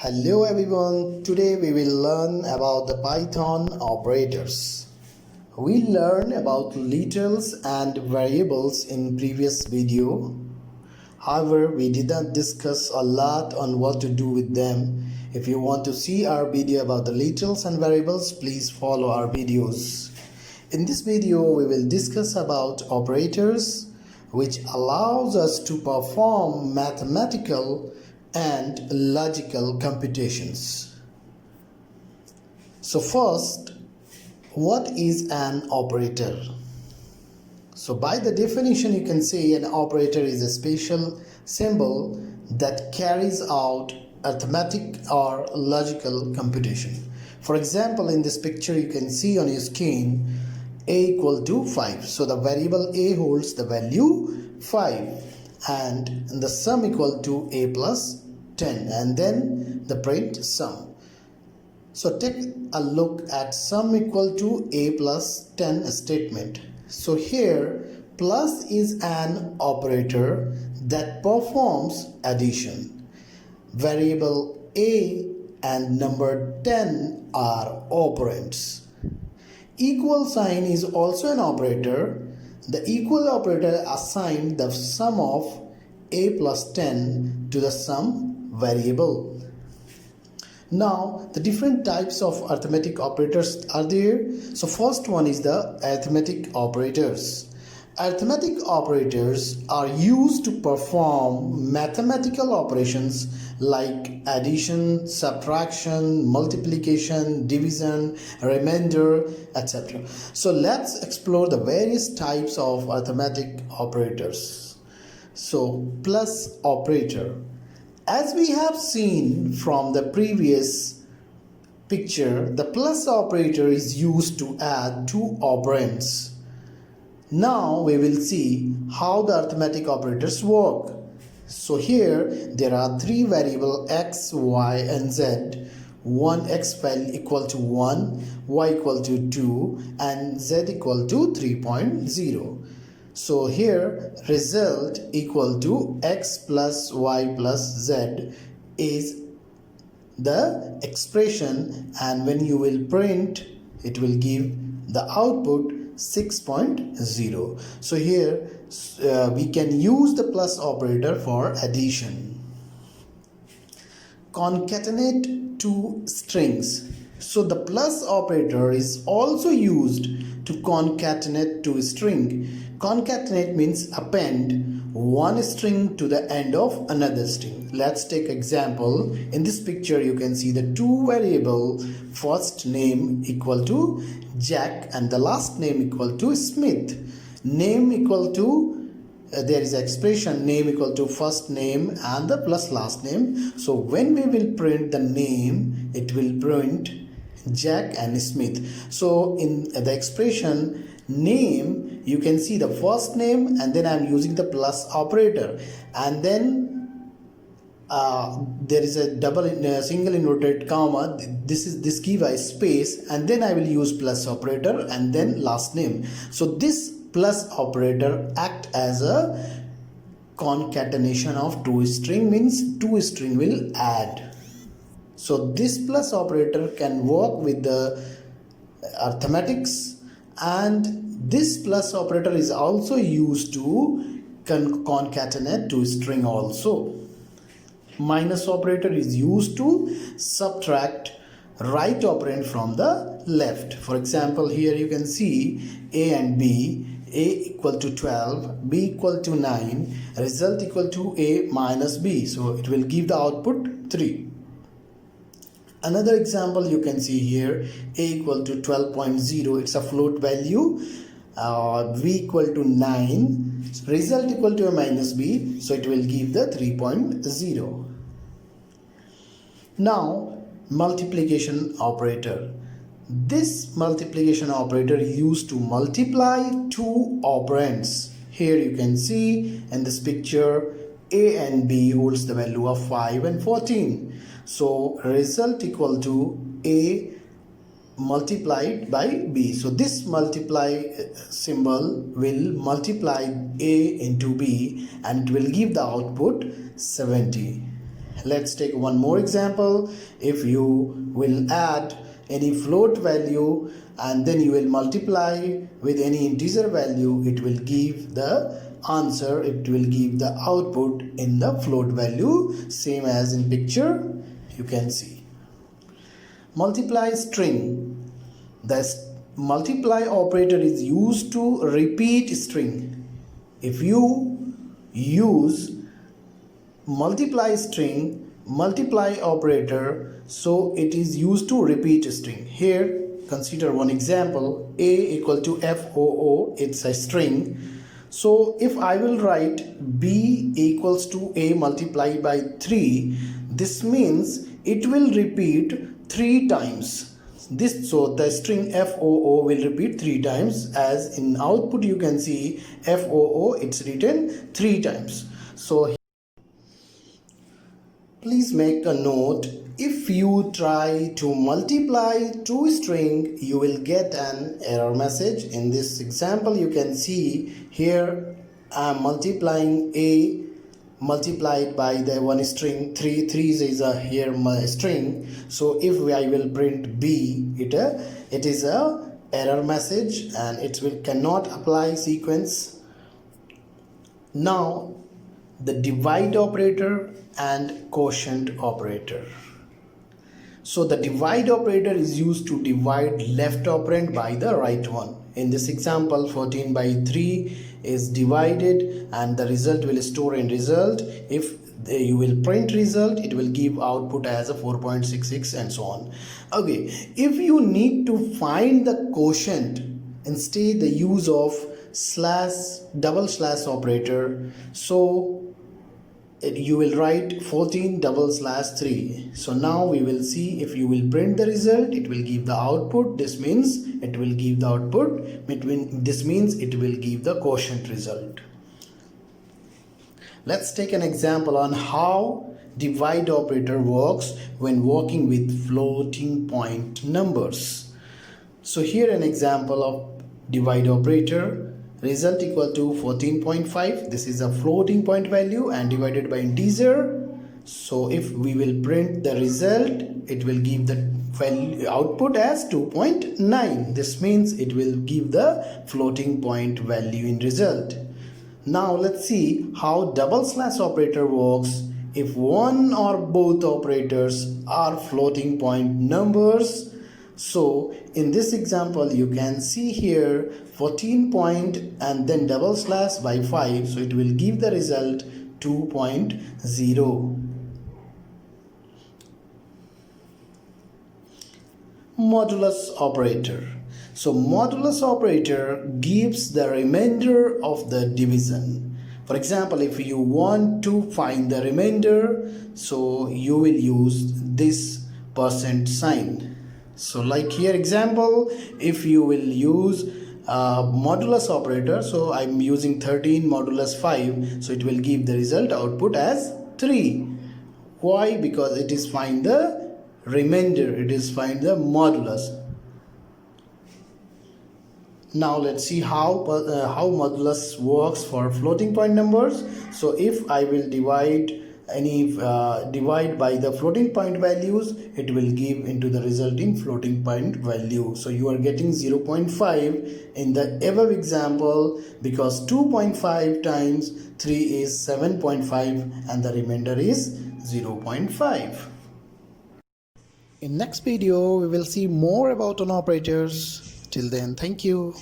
Hello everyone, today we will learn about the Python operators. We learned about littles and variables in previous video. However, we did not discuss a lot on what to do with them. If you want to see our video about the littles and variables, please follow our videos. In this video, we will discuss about operators which allows us to perform mathematical and logical computations. So first, what is an operator? So by the definition, you can say an operator is a special symbol that carries out arithmetic or logical computation. For example, in this picture you can see on your screen a equal to 5. So the variable a holds the value 5 and the sum equal to a plus 10 and then the print sum. So take a look at sum equal to a plus 10 statement. So here plus is an operator that performs addition. Variable a and number 10 are operands. Equal sign is also an operator. The equal operator assigns the sum of a plus 10 to the sum variable. Now the different types of arithmetic operators are there. So first one is the arithmetic operators. Arithmetic operators are used to perform mathematical operations like addition, subtraction, multiplication, division, remainder, etc. So let's explore the various types of arithmetic operators. So plus operator. As we have seen from the previous picture, the plus operator is used to add two operands. Now we will see how the arithmetic operators work. So here there are three variables x, y and z. One x value equal to 1, y equal to 2 and z equal to 3.0. So here result equal to x plus y plus z is the expression, and when you will print it will give the output 6.0. So here we can use the plus operator for addition. Concatenate two strings. So the plus operator is also used to concatenate two strings. Concatenate means append one string to the end of another string. Let's take example. In this picture you can see the two variable, first name equal to Jack and the last name equal to Smith. Name equal to there is expression name equal to first name and the plus last name. So when we will print the name, it will print Jack and Smith. So in the expression name, you can see the first name and then I am using the plus operator, and then there is a single inverted comma. This give a space, and then I will use plus operator and then last name. So this plus operator act as a concatenation of two string, means two string will add. So this plus operator can work with the arithmetics, and this plus operator is also used to concatenate two string also. Minus operator is used to subtract right operand from the left. For example, here you can see a and b. A equal to 12, b equal to 9, result equal to a minus b. So it will give the output 3. Another example you can see here, a equal to 12.0, it's a float value. V equal to 9, result equal to a minus b, so it will give the 3.0. Now multiplication operator. This multiplication operator is used to multiply two operands. Here you can see in this picture a and b holds the value of 5 and 14. So result equal to a multiplied by b. So this multiply symbol will multiply a into b and it will give the output 70. Let's take one more example. If you will add any float value and then you will multiply with any integer value, it will give the answer, it will give the output in the float value, same as in picture you can see. Multiply string. The multiply operator is used to repeat string. If you use multiply string, multiply operator, so it is used to repeat string. Here consider one example. A equal to FOO, it's a string. So if I will write B equals to A multiplied by 3, this means it will repeat 3 times. So the string FOO will repeat 3 times, as in output you can see FOO, it's written 3 times. So please make a note, if you try to multiply two string, you will get an error message. In this example you can see here I am multiplying A multiplied by the one string 3 is a here my string. So if I will print B, it is a error message and it will cannot apply sequence. Now the divide operator and quotient operator. So the divide operator is used to divide left operand by the right one. In this example 14 by 3 is divided and the result will store in result. If you will print result, it will give output as a 4.66 and so on. Okay, if you need to find the quotient, instead the use of double slash operator, so you will write 14/3. So now we will see, if you will print the result, it will give the output. This means it will give the output. This means it will give the quotient result. Let's take an example on how divide operator works when working with floating point numbers. So here an example of divide operator. Result equal to 14.5. This is a floating point value and divided by integer. So if we will print the result, it will give the value output as 2.9. This means it will give the floating point value in result. Now let's see how double slash operator works if one or both operators are floating point numbers. So in this example you can see here 14 point and then double slash by 5, so it will give the result 2.0. Modulus operator. So modulus operator gives the remainder of the division. For example, if you want to find the remainder, so you will use this percent sign. So like here example, if you will use modulus operator, so I'm using 13 modulus 5, so it will give the result output as 3. Why? Because it is find the remainder, it is find the modulus. Now let's see how modulus works for floating point numbers. So if I will divide by the floating point values, it will give into the resulting floating point value. So you are getting 0.5 in the above example, because 2.5 times 3 is 7.5 and the remainder is 0.5. In next video we will see more about on operators. Till then, thank you.